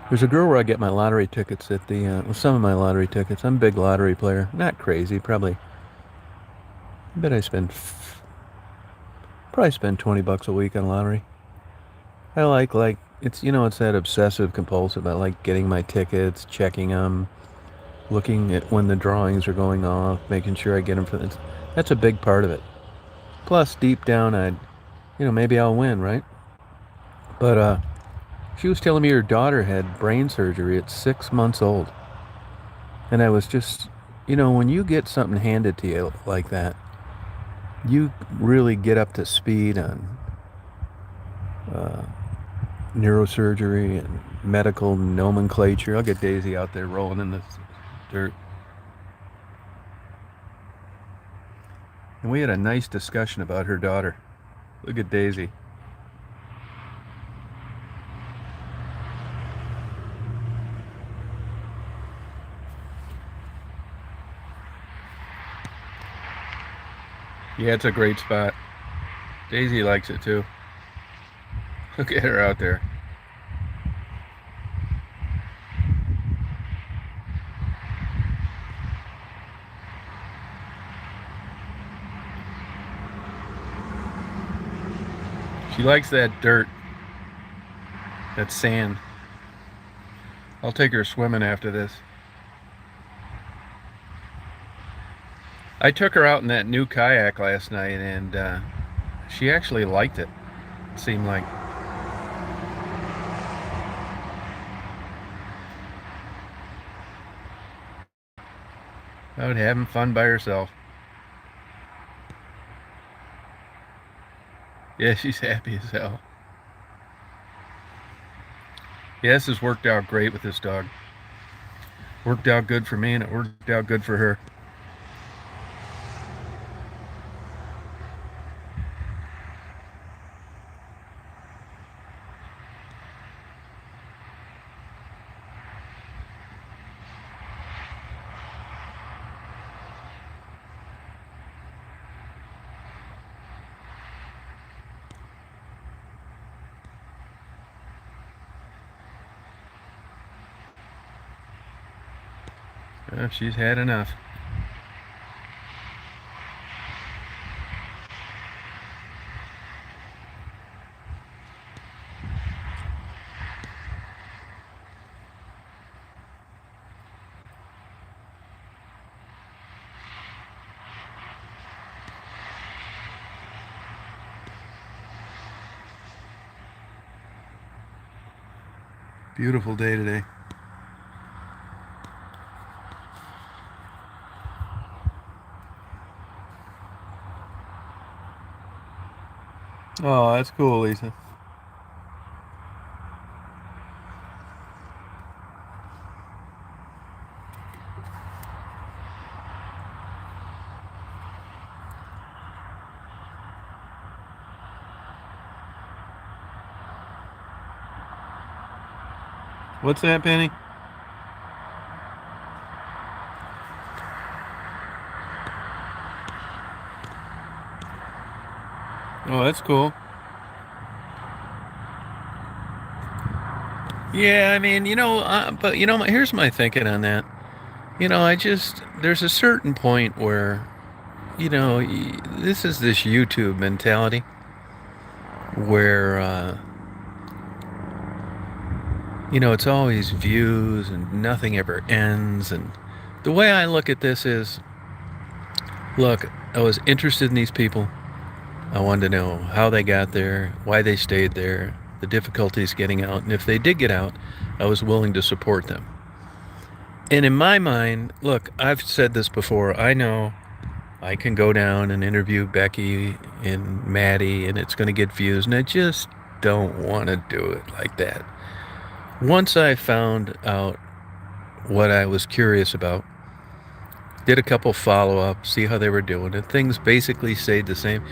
S1: There's a girl where I get my lottery tickets at some of my lottery tickets. I'm a big lottery player. Not crazy, probably. I bet I probably spend $20 a week on lottery. I like it's it's that obsessive compulsive. I like getting my tickets, checking them, looking at when the drawings are going off, making sure I get them that's a big part of it. Plus, deep down, maybe I'll win, right? But she was telling me her daughter had brain surgery at 6 months old. And I was just, when you get something handed to you like that, you really get up to speed on neurosurgery and medical nomenclature. I'll get Daisy out there rolling in the dirt. And we had a nice discussion about her daughter. Look at Daisy. Yeah, it's a great spot. Daisy likes it too. Look at her out there. She likes that dirt, that sand. I'll take her swimming after this. I took her out in that new kayak last night, and she actually liked it, it seemed like. Out having fun by herself. Yeah, she's happy as hell. Yeah, this has worked out great with this dog. Worked out good for me, and it worked out good for her. She's had enough. Beautiful day today. Oh, that's cool, Lisa. What's that, Penny? Oh, that's cool. Yeah, I mean, but here's my thinking on that. There's a certain point where, this is this YouTube mentality where, it's always views and nothing ever ends. And the way I look at this is, look, I was interested in these people. I wanted to know how they got there, why they stayed there, the difficulties getting out, and if they did get out, I was willing to support them. And in my mind, look, I've said this before, I know I can go down and interview Becky and Maddie and it's going to get views, and I just don't want to do it like that. Once I found out what I was curious about, did a couple follow-ups, see how they were doing, and things basically stayed the same.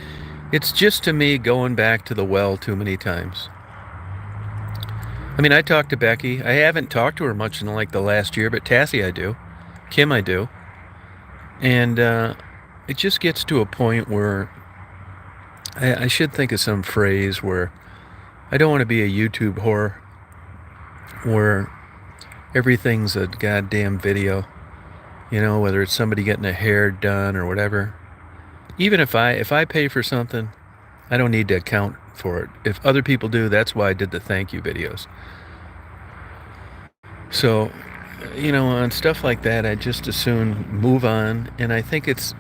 S1: It's just, to me, going back to the well too many times. I mean, I talked to Becky. I haven't talked to her much in like the last year, but Tassie I do. Kim I do. And it just gets to a point where I should think of some phrase where I don't want to be a YouTube whore where everything's a goddamn video. Whether it's somebody getting a hair done or whatever. Even if I pay for something, I don't need to account for it. If other people do, that's why I did the thank you videos. So, on stuff like that, I just as soon move on. And I think it's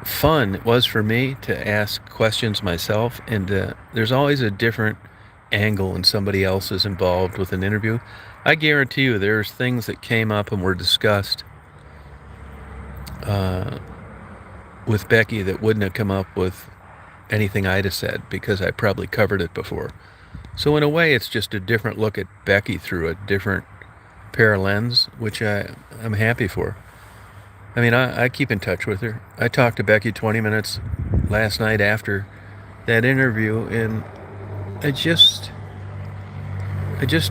S1: fun, it was for me, to ask questions myself. And there's always a different angle when somebody else is involved with an interview. I guarantee you there's things that came up and were discussed with Becky that wouldn't have come up with anything I'd have said, because I probably covered it before. So in a way, it's just a different look at Becky through a different pair of lens, which I'm happy for. I mean, I keep in touch with her. I talked to Becky 20 minutes last night after that interview, and I just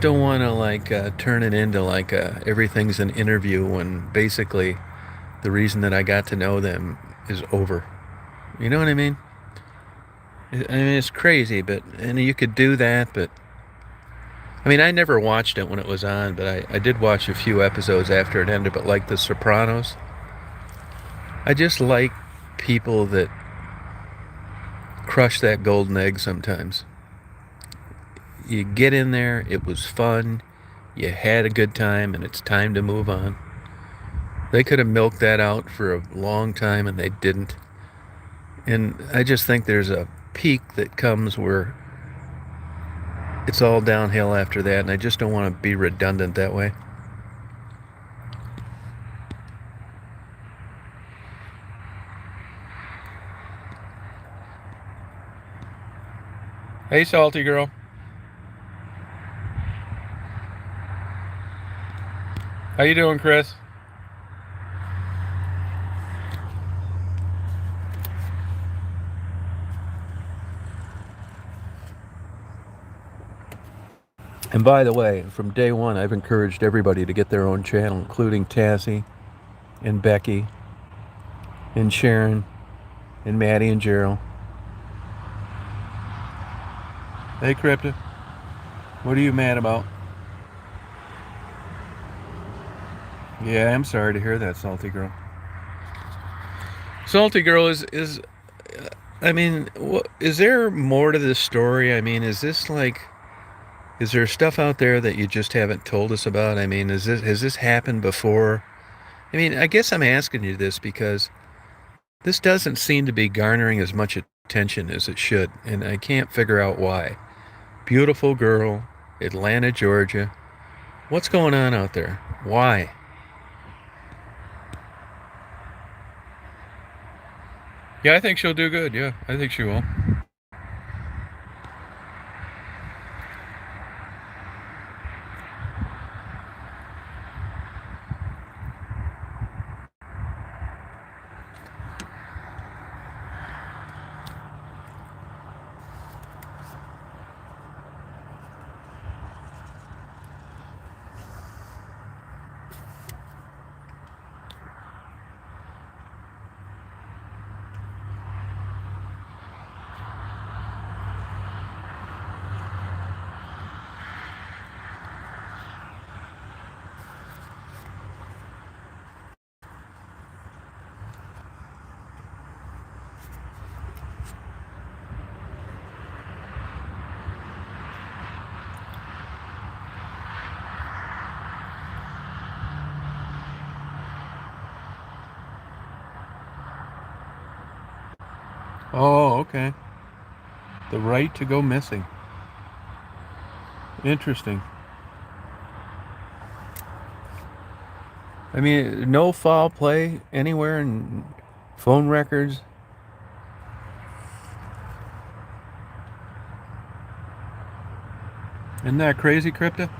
S1: don't want to turn it into everything's an interview when basically the reason that I got to know them is over. You know what I mean? I mean, it's crazy, and you could do that, but I mean, I never watched it when it was on, but I did watch a few episodes after it ended. But like The Sopranos, I just like people that crush that golden egg sometimes. You get in there, it was fun, you had a good time, and it's time to move on. They could have milked that out for a long time, and they didn't. And I just think there's a peak that comes where it's all downhill after that, and I just don't want to be redundant that way. Hey, salty girl. How you doing, Chris? And by the way, from day one, I've encouraged everybody to get their own channel, including Tassie and Becky and Sharon and Maddie and Gerald. Hey, Crypta. What are you mad about? Yeah, I'm sorry to hear that, Salty Girl. Salty Girl is I mean, is there more to this story? I mean, is there stuff out there that you just haven't told us about? I mean, has this happened before? I mean, I guess I'm asking you this because this doesn't seem to be garnering as much attention as it should, and I can't figure out why. Beautiful girl, Atlanta, Georgia. What's going on out there? Why? Yeah, I think she'll do good. Yeah, I think she will. Oh, okay. The right to go missing. Interesting. I mean, no foul play anywhere in phone records. Isn't that crazy, Crypta?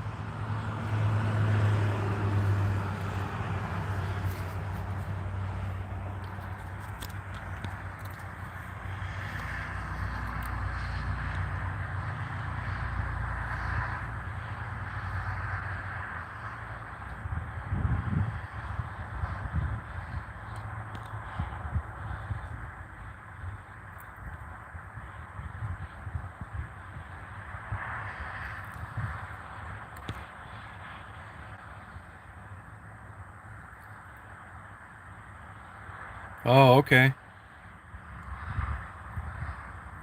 S1: Oh, okay.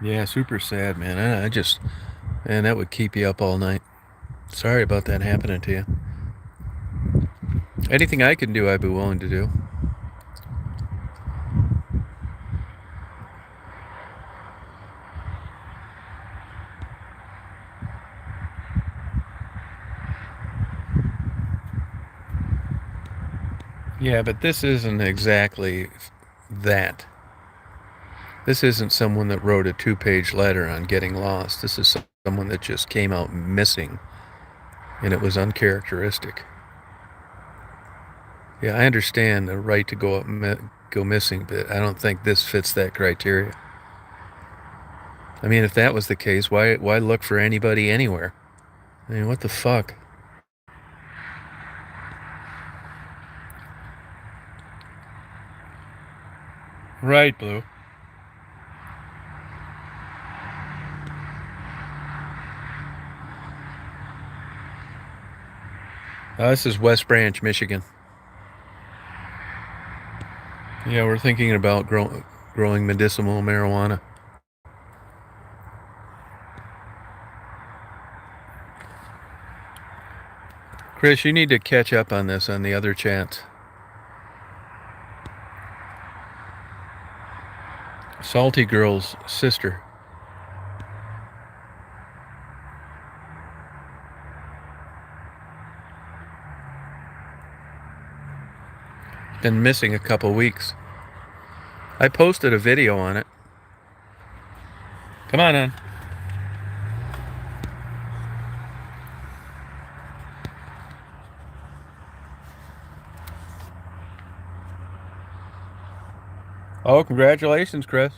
S1: Yeah, super sad, man. I just, man, that would keep you up all night. Sorry about that happening to you. Anything I can do, I'd be willing to do. Yeah, but this isn't exactly that. This isn't someone that wrote a 2-page letter on getting lost. This is someone that just came out missing, and it was uncharacteristic. Yeah, I understand the right to go missing, but I don't think this fits that criteria. I mean, if that was the case, why look for anybody anywhere? I mean, what the fuck? Right, Blue. This is West Branch, Michigan. Yeah, we're thinking about growing medicinal marijuana. Chris, you need to catch up on this on the other chats. Salty Girl's sister. Been missing a couple weeks. I posted a video on it. Come on, on. Oh, congratulations, Chris.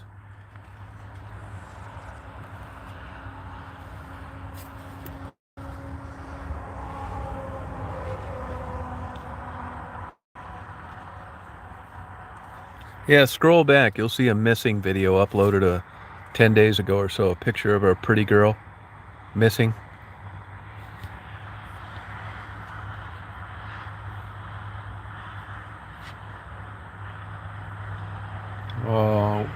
S1: Yeah, scroll back. You'll see a missing video uploaded 10 days ago or so. A picture of a pretty girl missing. Oh.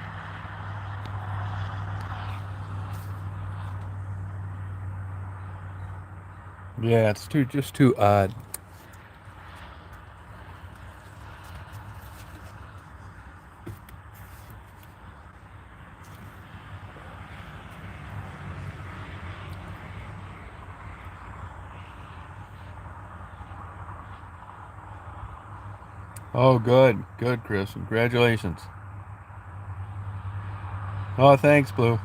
S1: Yeah, it's just too odd. Oh, good. Good, Chris. Congratulations. Oh, thanks, Blue.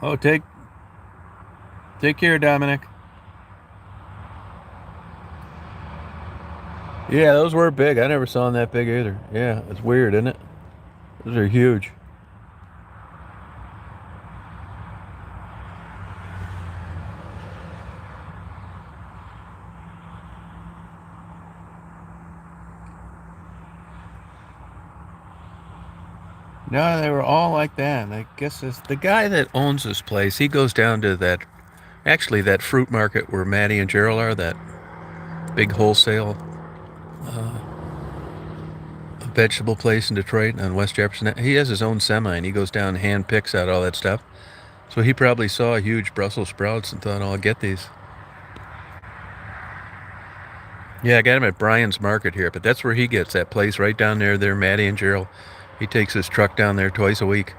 S1: Oh, take care, Dominic. Yeah, those were big. I never saw them that big either. Yeah, it's weird, isn't it? Those are huge. No, they were all like that. I guess it's the guy that owns this place. He goes down to that fruit market where Maddie and Gerald are, that big wholesale vegetable place in Detroit on West Jefferson. He has his own semi, and he goes down and hand picks out all that stuff. So he probably saw huge Brussels sprouts and thought, "Oh, I'll get these." Yeah, I got him at Brian's Market here, but that's where he gets that place right down there. There, Maddie and Gerald. He takes his truck down there twice a week.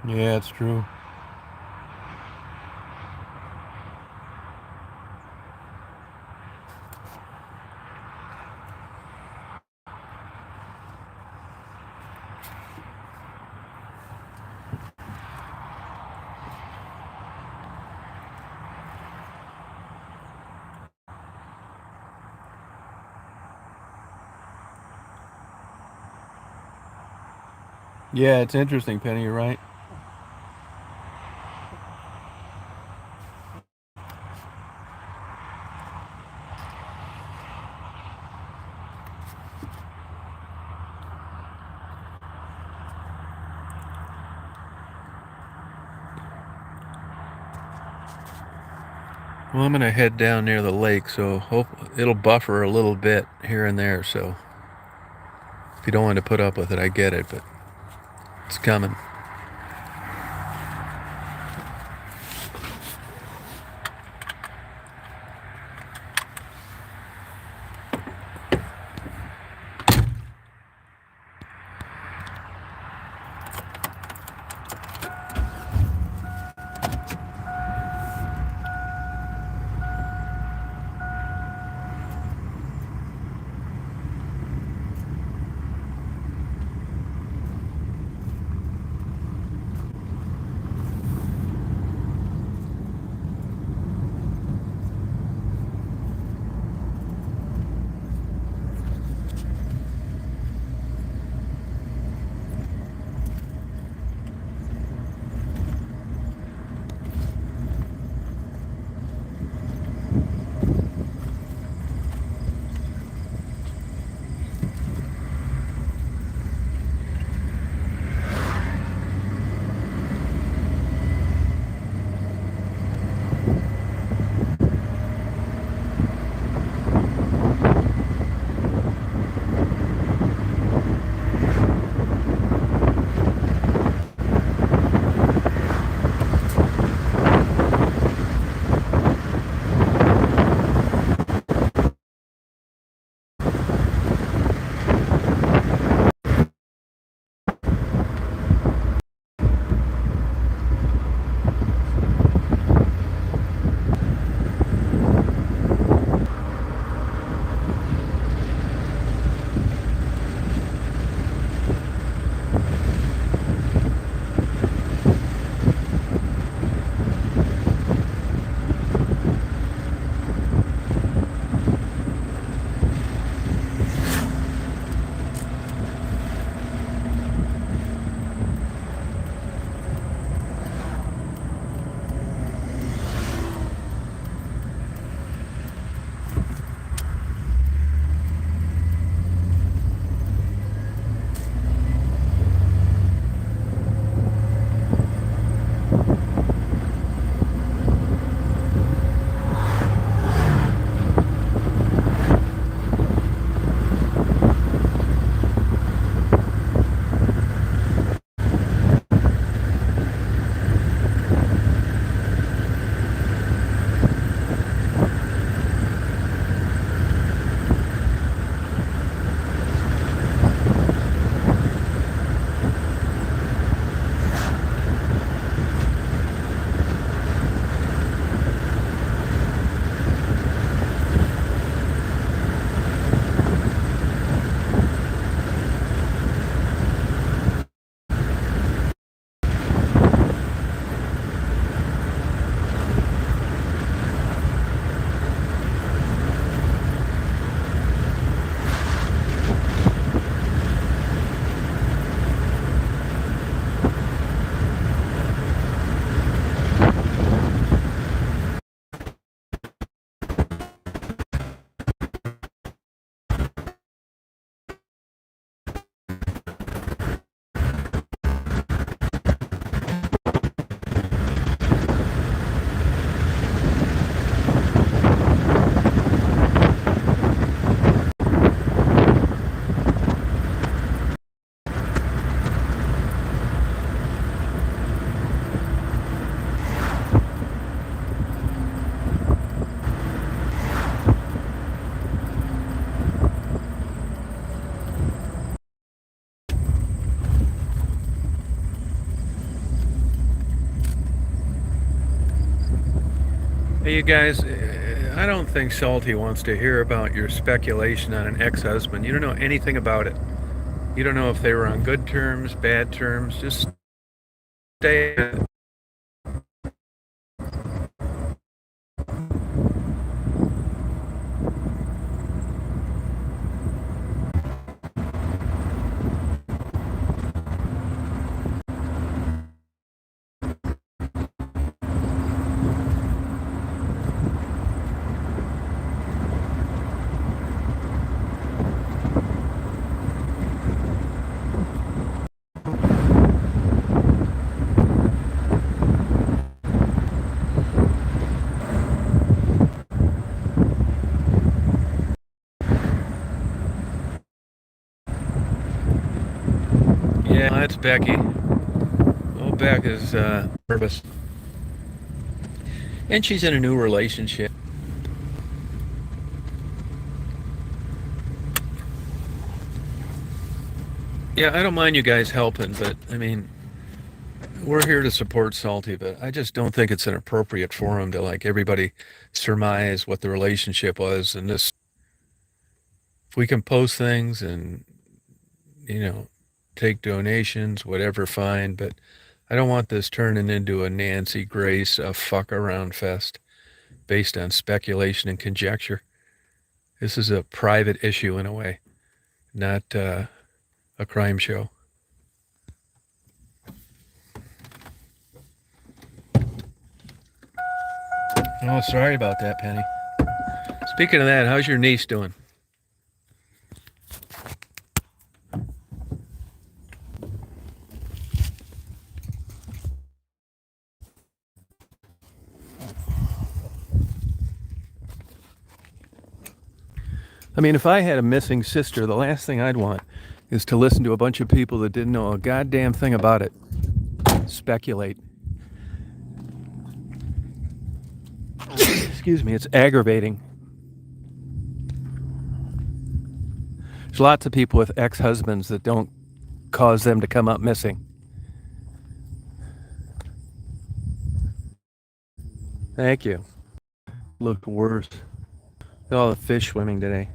S1: Yeah, it's true. Yeah, it's interesting, Penny. You're right. Well, I'm gonna head down near the lake, so hope it'll buffer a little bit here and there. So if you don't want to put up with it, I get it, but it's coming. Hey, you guys, I don't think Salty wants to hear about your speculation on an ex-husband. You don't know anything about it. You don't know if they were on good terms, bad terms. Just stay. Yeah, that's Becky. Oh, Beck is nervous. And she's in a new relationship. Yeah, I don't mind you guys helping, but I mean, we're here to support Salty, but I just don't think it's an appropriate forum to like everybody surmise what the relationship was. And this, if we can post things and, you know, take donations, whatever, fine. But I don't want this turning into a Nancy Grace, a fuck around fest based on speculation and conjecture. This is a private issue in a way, not a crime show. Oh, sorry about that, Penny. Speaking of that, how's your niece doing? I mean, if I had a missing sister, the last thing I'd want is to listen to a bunch of people that didn't know a goddamn thing about it speculate. Excuse me, it's aggravating. There's lots of people with ex-husbands that don't cause them to come up missing. Thank you. Looked worse. Look at all the fish swimming today.